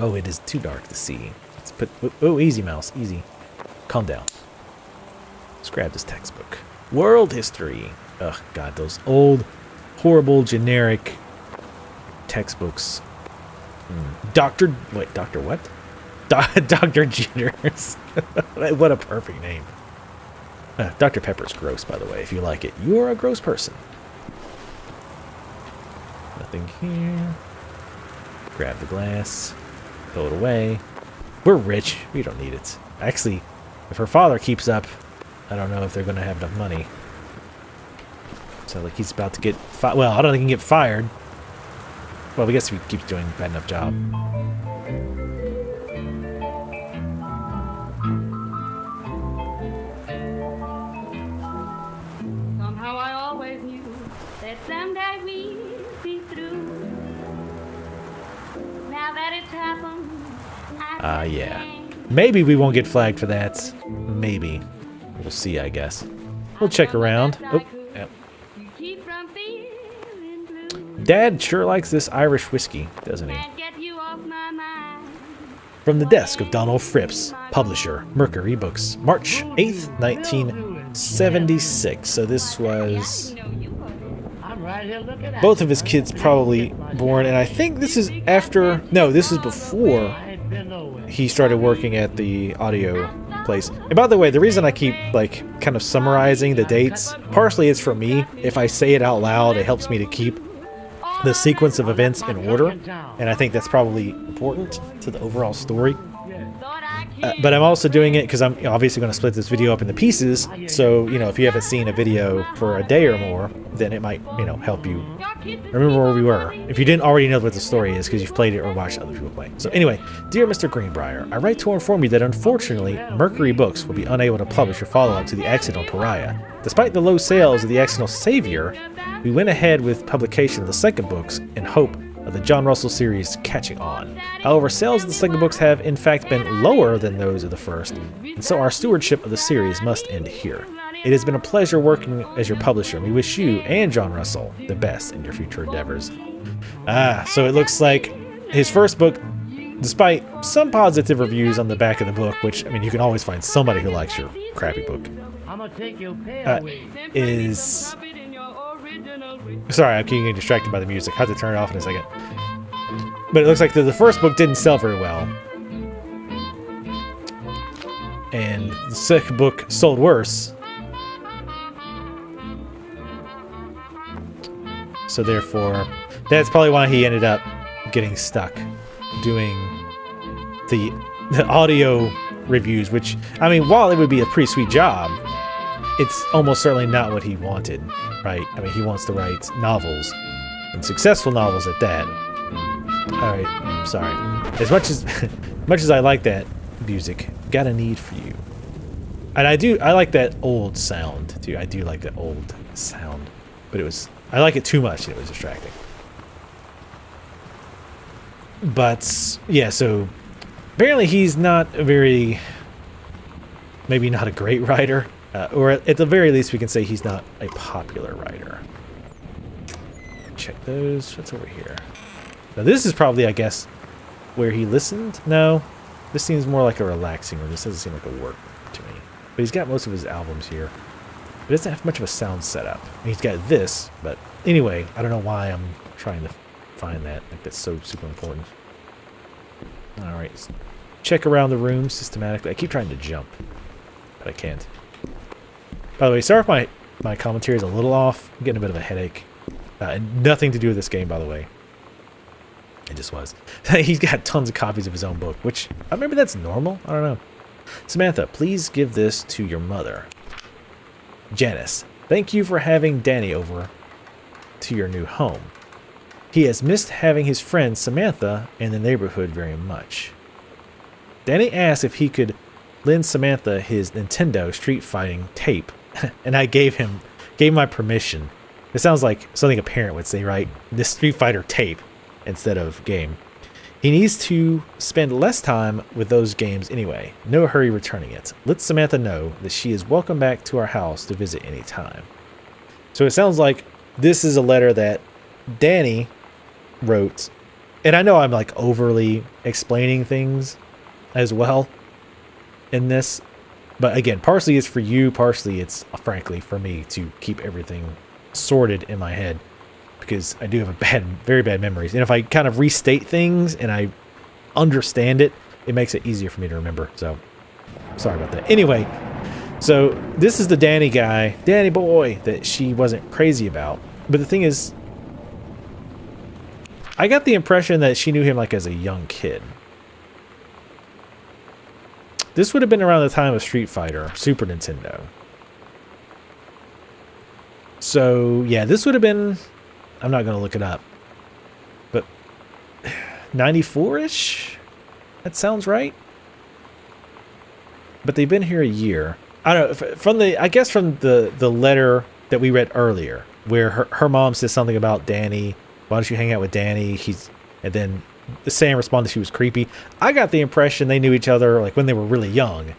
Oh, it is too dark to see. Let's put... Oh, easy, mouse. Easy. Calm down. Let's grab this textbook. World history. Ugh, God, those old, horrible, generic textbooks. Dr. Wait, Dr. what? Dr. Jitters. What a perfect name. Dr. Pepper's gross, by the way. If you like it, you are a gross person. Nothing here. Grab the glass. Throw it away. We're rich. We don't need it. Actually, if her father keeps up, I don't know if they're going to have enough money. So, like, he's about to get well, I don't think he can get fired. Well, I guess if he keeps doing a bad enough job. Somehow I always knew that someday we'd be through. Now that it's happened, Yeah. Maybe we won't get flagged for that. Maybe. We'll see, I guess. We'll check around. Oh, yep. Dad sure likes this Irish whiskey, doesn't he? From the desk of Donald Phipps, publisher, Mercury Books, March 8th, 1976. So this was both of his kids probably born, and I think this is after, no, this is before he started working at the audio place. And by the way, the reason I keep like kind of summarizing the dates, partially it's for me. If I say it out loud, it helps me to keep the sequence of events in order, and I think that's probably important to the overall story. But I'm also doing it because I'm obviously going to split this video up into pieces, so, you know, if you haven't seen a video for a day or more, then it might, you know, help you remember where we were. If you didn't already know what the story is because you've played it or watched other people play. So anyway, dear Mr. Greenbrier, I write to inform you that unfortunately, Mercury Books will be unable to publish a follow-up to The Accidental Pariah. Despite the low sales of The Accidental Savior, we went ahead with publication of the second books in hope of the John Russell series catching on. However, sales of the second books have in fact been lower than those of the first, and so our stewardship of the series must end here. It has been a pleasure working as your publisher, and we wish you and John Russell the best in your future endeavors. So it looks like his first book, despite some positive reviews on the back of the book, which, I mean, you can always find somebody who likes your crappy book, is... Sorry, I'm getting distracted by the music. I have to turn it off in a second. But it looks like the first book didn't sell very well. And the second book sold worse. So therefore, that's probably why he ended up getting stuck doing the audio reviews, which, I mean, while it would be a pretty sweet job, it's almost certainly not what he wanted, right? I mean, he wants to write novels, and successful novels at that. All right, I'm sorry. As much as I like that music, got a need for you. And I like that old sound too. I do like that old sound, but I like it too much and it was distracting. But yeah, so apparently he's not maybe not a great writer. Or at the very least, we can say he's not a popular writer. Check those. What's over here? Now, this is probably, I guess, where he listened. No, this seems more like a relaxing room. This doesn't seem like a work to me. But he's got most of his albums here. But it doesn't have much of a sound setup. And he's got this, but anyway, I don't know why I'm trying to find that. Like, that's so super important. All right, let's check around the room systematically. I keep trying to jump, but I can't. By the way, sorry if my commentary is a little off. I'm getting a bit of a headache. And nothing to do with this game, by the way. It just was. He's got tons of copies of his own book, which, maybe that's normal? I don't know. Samantha, please give this to your mother. Janice, thank you for having Danny over to your new home. He has missed having his friend Samantha in the neighborhood very much. Danny asked if he could lend Samantha his Nintendo Street Fighting tape, and I gave my permission. It sounds like something a parent would say, right? This Street Fighter tape instead of game. He needs to spend less time with those games anyway. No hurry returning it. Let Samantha know that she is welcome back to our house to visit any time. So it sounds like this is a letter that Danny wrote and I know I'm like overly explaining things as well in this, but again, partially it's for you, partially it's frankly for me to keep everything sorted in my head, because I do have very bad memories. And if I kind of restate things and I understand it, it makes it easier for me to remember. So sorry about that. Anyway, so this is the Danny guy, Danny boy, that she wasn't crazy about. But the thing is, I got the impression that she knew him like as a young kid. This would have been around the time of Street Fighter, Super Nintendo. So yeah, this would have been, I'm not going to look it up, but 94-ish? That sounds right. But they've been here a year. I don't know, from the letter that we read earlier, where her mom says something about Danny. Why don't you hang out with Danny? And then Sam responded she was creepy. I got the impression they knew each other like when they were really young,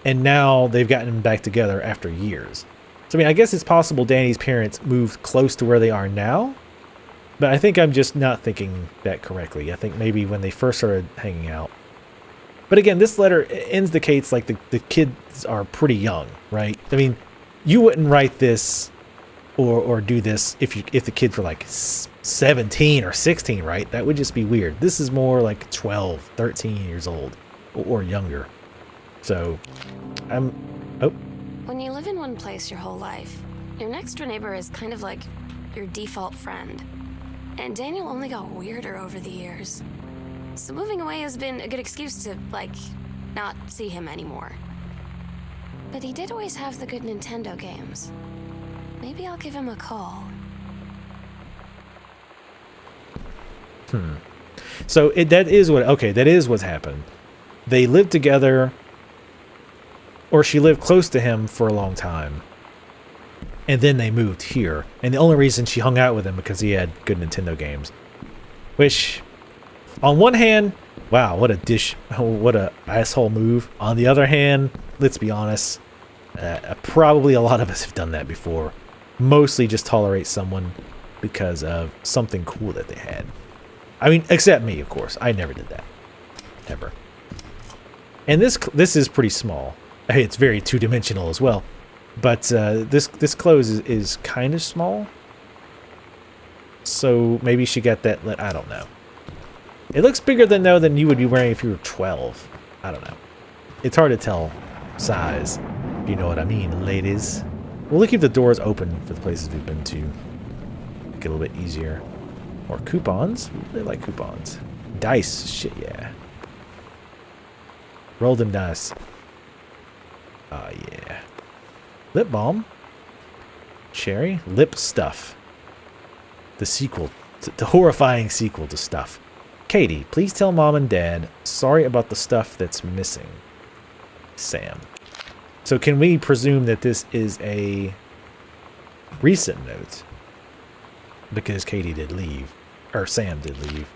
and now they've gotten back together after years. So I mean, I guess it's possible Danny's parents moved close to where they are now, but I think I'm just not thinking that correctly. I think maybe when they first started hanging out. But again, this letter indicates like the kids are pretty young, right? I mean, you wouldn't write this or do this if the kids were like 17 or 16, right? That would just be weird. This is more like 12, 13 years old or younger. So When you live in one place your whole life, your next door neighbor is kind of like your default friend. And Daniel only got weirder over the years. So moving away has been a good excuse to, like, not see him anymore. But he did always have the good Nintendo games. Maybe I'll give him a call. So that is what's happened. They lived together, or she lived close to him for a long time, and then they moved here. And the only reason she hung out with him because he had good Nintendo games. Which, on one hand, wow, what a asshole move. On the other hand, let's be honest, probably a lot of us have done that before. Mostly just tolerate someone because of something cool that they had. I mean, except me, of course. I never did that. Ever. And this is pretty small. Hey, it's very two-dimensional as well. But this clothes is kind of small. So maybe she got that. I don't know. It looks bigger than you would be wearing if you were 12. I don't know. It's hard to tell size, if you know what I mean, ladies. We'll keep the doors open for the places we've been to. Make it a little bit easier. More coupons. We really like coupons. Dice. Shit, yeah. Roll them dice. Oh, yeah. Lip balm. Cherry. Lip stuff. The sequel. The horrifying sequel to Stuff. Katie, please tell Mom and Dad, sorry about the stuff that's missing. Sam. So can we presume that this is a recent note? Because Katie did leave. Or Sam did leave.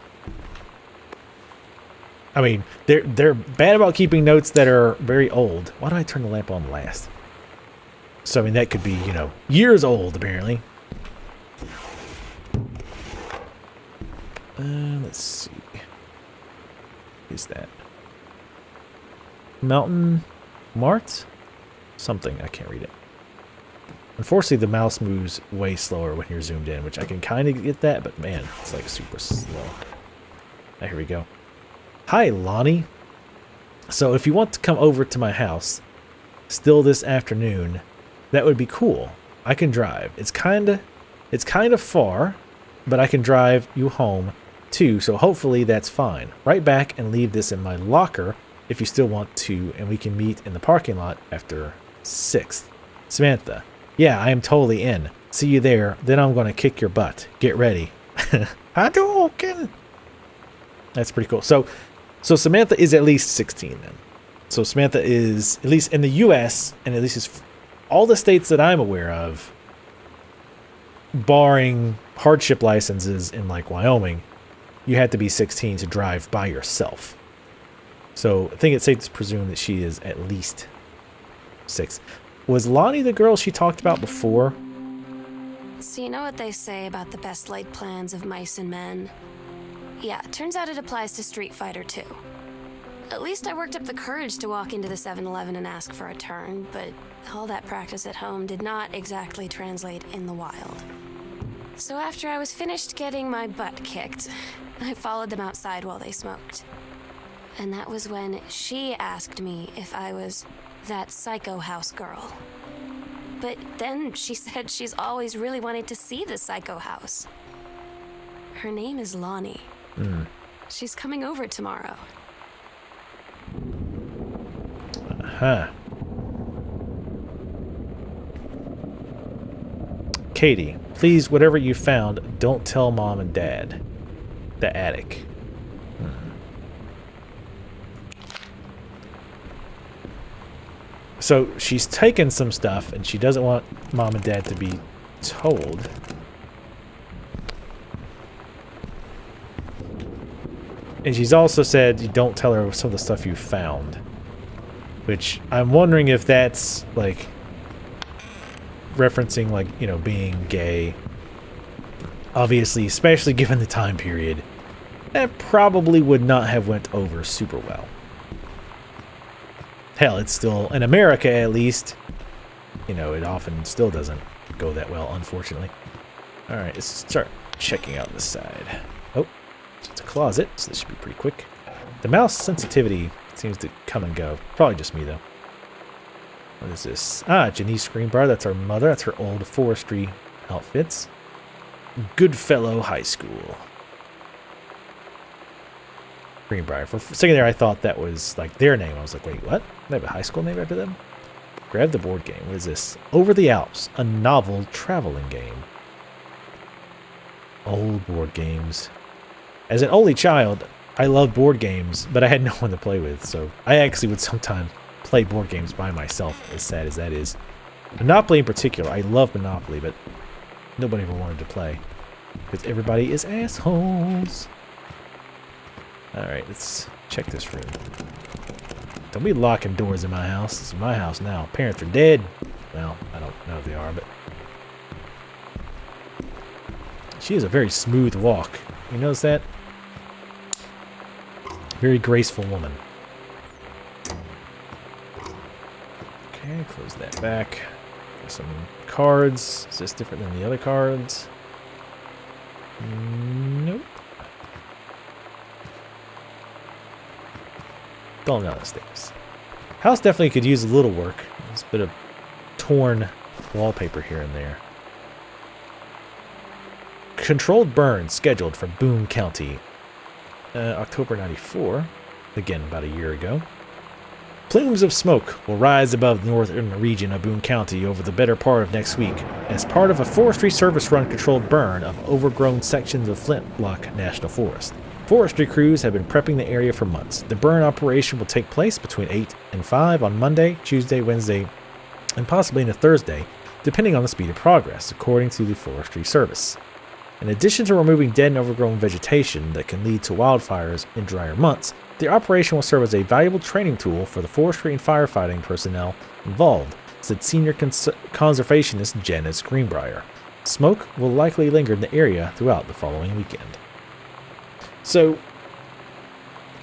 I mean, they're bad about keeping notes that are very old. Why do I turn the lamp on last? So, I mean, that could be, years old, apparently. Let's see. What is that? Mountain Mart? Something. I can't read it. Unfortunately, the mouse moves way slower when you're zoomed in, which I can kind of get that, but man, it's like super slow. Ah, here we go. Hi, Lonnie. So if you want to come over to my house still this afternoon, that would be cool. I can drive. It's kind of far, but I can drive you home too, so hopefully that's fine. Right back and leave this in my locker if you still want to, and we can meet in the parking lot after 6th. Samantha. Yeah, I am totally in. See you there. Then I'm going to kick your butt. Get ready. Hadouken! That's pretty cool. So Samantha is at least 16 then. So Samantha is, at least in the U.S., and at least is all the states that I'm aware of, barring hardship licenses in like Wyoming, you had to be 16 to drive by yourself. So I think it's safe to presume that she is at least 6. Was Lonnie the girl she talked about before? So you know what they say about the best laid plans of mice and men? Yeah, turns out it applies to Street Fighter too. At least I worked up the courage to walk into the 7-Eleven and ask for a turn, but all that practice at home did not exactly translate in the wild. So after I was finished getting my butt kicked, I followed them outside while they smoked. And that was when she asked me if I was that psycho house girl. But then she said she's always really wanted to see the psycho house. Her name is Lonnie. She's coming over tomorrow. Huh. Katie, please, whatever you found, don't tell Mom and Dad. The attic. So she's taken some stuff, and she doesn't want Mom and Dad to be told. And she's also said you don't tell her some of the stuff you found. Which I'm wondering if that's like referencing, like, you know, being gay. Obviously, especially given the time period, that probably would not have went over super well. Hell, it's still, in America at least, you know, it often still doesn't go that well, unfortunately. Alright, let's start checking out this side. Oh, it's a closet, so this should be pretty quick. The mouse sensitivity seems to come and go. Probably just me, though. What is this? Ah, Janice Greenbrier. That's our mother. That's her old forestry outfits. Goodfellow High School. Greenbrier. For a second there, I thought that was like their name. I was like, wait, what? They have a high school name after them? Grab the board game. What is this? Over the Alps, a novel traveling game. Old board games. As an only child, I loved board games, but I had no one to play with, so I actually would sometimes play board games by myself, as sad as that is. Monopoly in particular. I love Monopoly, but nobody ever wanted to play. Because everybody is assholes. Alright, let's check this room. Don't be locking doors in my house. This is my house now. Parents are dead. Well, I don't know if they are, but... She has a very smooth walk. You notice that? Very graceful woman. Okay, close that back. Got some cards. Is this different than the other cards? Nope. Going down the stairs. House definitely could use a little work. There's a bit of torn wallpaper here and there. Controlled burn scheduled for Boone County. October 94. Again, about a year ago. Plumes of smoke will rise above the northern region of Boone County over the better part of next week as part of a Forestry Service-run controlled burn of overgrown sections of Flintlock National Forest. Forestry crews have been prepping the area for months. The burn operation will take place between 8 and 5 on Monday, Tuesday, Wednesday, and possibly into Thursday, depending on the speed of progress, according to the Forestry Service. In addition to removing dead and overgrown vegetation that can lead to wildfires in drier months, the operation will serve as a valuable training tool for the forestry and firefighting personnel involved, said senior conservationist Janice Greenbrier. Smoke will likely linger in the area throughout the following weekend. So,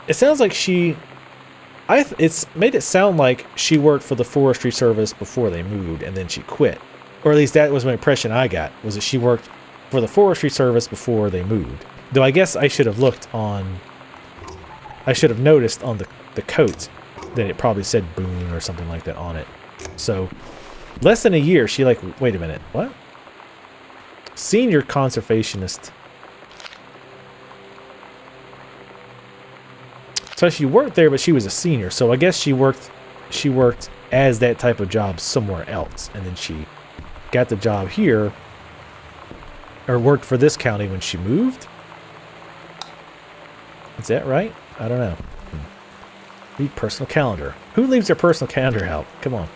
it sounds like it's made it sound like she worked for the Forestry Service before they moved, and then she quit. Or at least that was my impression I got, was that she worked for the Forestry Service before they moved. Though I guess I should have noticed on the coat that it probably said Boone or something like that on it. So, less than a year, she wait a minute, what? Senior conservationist. So she worked there, but she was a senior. So I guess she worked as that type of job somewhere else, and then she got the job here, or worked for this county when she moved. Is that right? I don't know. Read personal calendar. Who leaves their personal calendar out? Come on.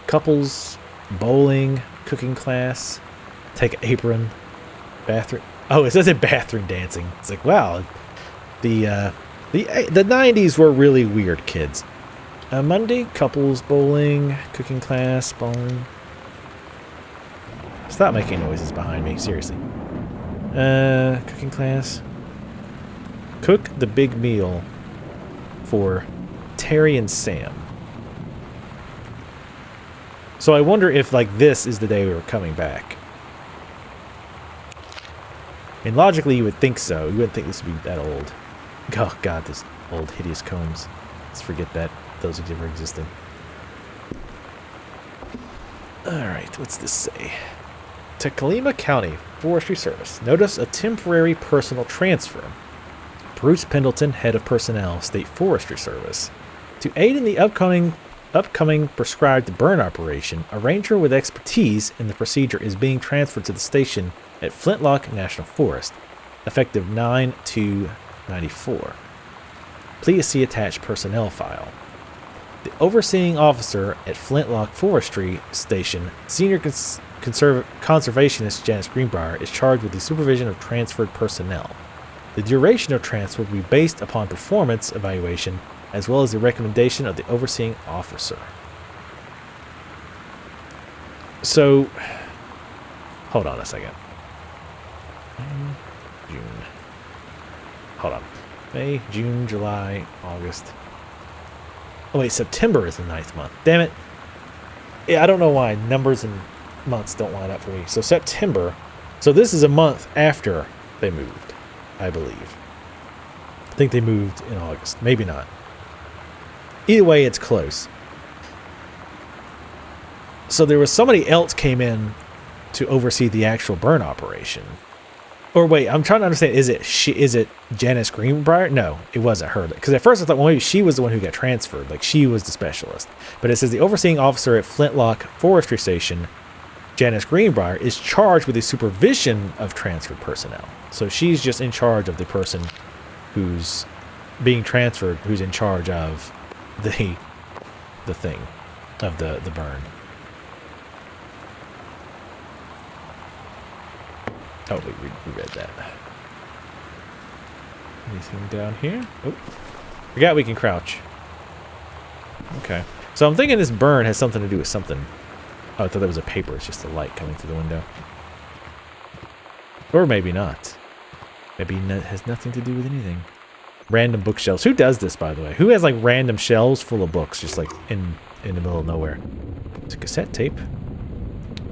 Couples, bowling, cooking class, take an apron, bathroom. Oh, it says it bathroom dancing. It's like, wow. The 90s were really weird, kids. Monday, couples, bowling, cooking class, bowling. Stop making noises behind me, seriously. Cooking class. Cook the big meal for Terry and Sam. So I wonder if, like, this is the day we were coming back. I mean, logically, you would think so. You wouldn't think this would be that old. Oh, God, this old, hideous combs. Let's forget that those ever existed. Alright, what's this say? Tacoma County Forestry Service. Notice a temporary personal transfer. Bruce Pendleton, Head of Personnel, State Forestry Service. To aid in the upcoming prescribed burn operation, a ranger with expertise in the procedure is being transferred to the station at Flintlock National Forest, effective 9/2/94. Please see attached personnel file. The overseeing officer at Flintlock Forestry Station, Senior Conservationist Janice Greenbrier, is charged with the supervision of transferred personnel. The duration of transfer will be based upon performance evaluation as well as the recommendation of the overseeing officer. So, hold on a second. June. Hold on. May, June, July, August. Oh wait, September is the 9th month. Damn it. Yeah, I don't know why numbers and months don't line up for me. So September. So this is a month after they moved, I believe. I think they moved in August. Maybe not. Either way, it's close. So there was somebody else came in to oversee the actual burn operation. Or wait, I'm trying to understand. Is it Janice Greenbrier? No, it wasn't her. Because at first I thought, well, maybe she was the one who got transferred. Like, she was the specialist. But it says the overseeing officer at Flintlock Forestry Station, Janice Greenbrier, is charged with the supervision of transferred personnel. So she's just in charge of the person who's being transferred, who's in charge of the thing, of the burn. Oh, we read that. Anything down here? Oh, forgot we can crouch. Okay. So I'm thinking this burn has something to do with something. Oh, I thought that was a paper. It's just the light coming through the window. Or maybe not. Maybe it has nothing to do with anything. Random bookshelves. Who does this, by the way? Who has, like, random shelves full of books just, like, in the middle of nowhere? It's a cassette tape.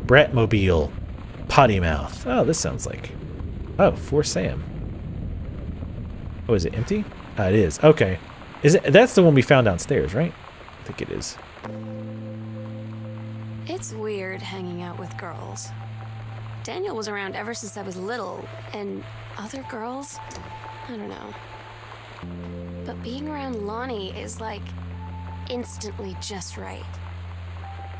Bratmobile. Potty Mouth. Oh, this sounds like... Oh, for Sam. Oh, is it empty? It is. Okay. That's the one we found downstairs, right? I think it is. It's weird hanging out with girls. Daniel was around ever since I was little, and other girls? I don't know. But being around Lonnie is like instantly just right.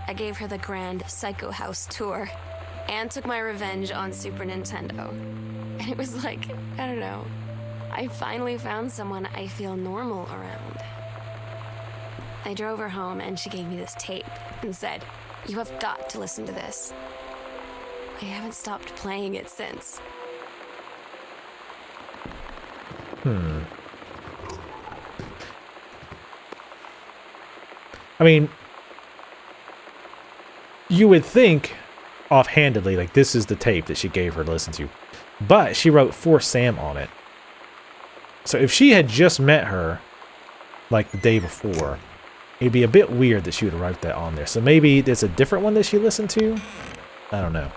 I gave her the grand Psycho House tour and took my revenge on Super Nintendo. And it was like, I don't know, I finally found someone I feel normal around. I drove her home and she gave me this tape and said, "You have got to listen to this." I haven't stopped playing it since. I mean, you would think offhandedly, like, this is the tape that she gave her to listen to. But she wrote "For Sam" on it. So if she had just met her, like, the day before, it'd be a bit weird that she would have wrote that on there. So maybe there's a different one that she listened to? I don't know.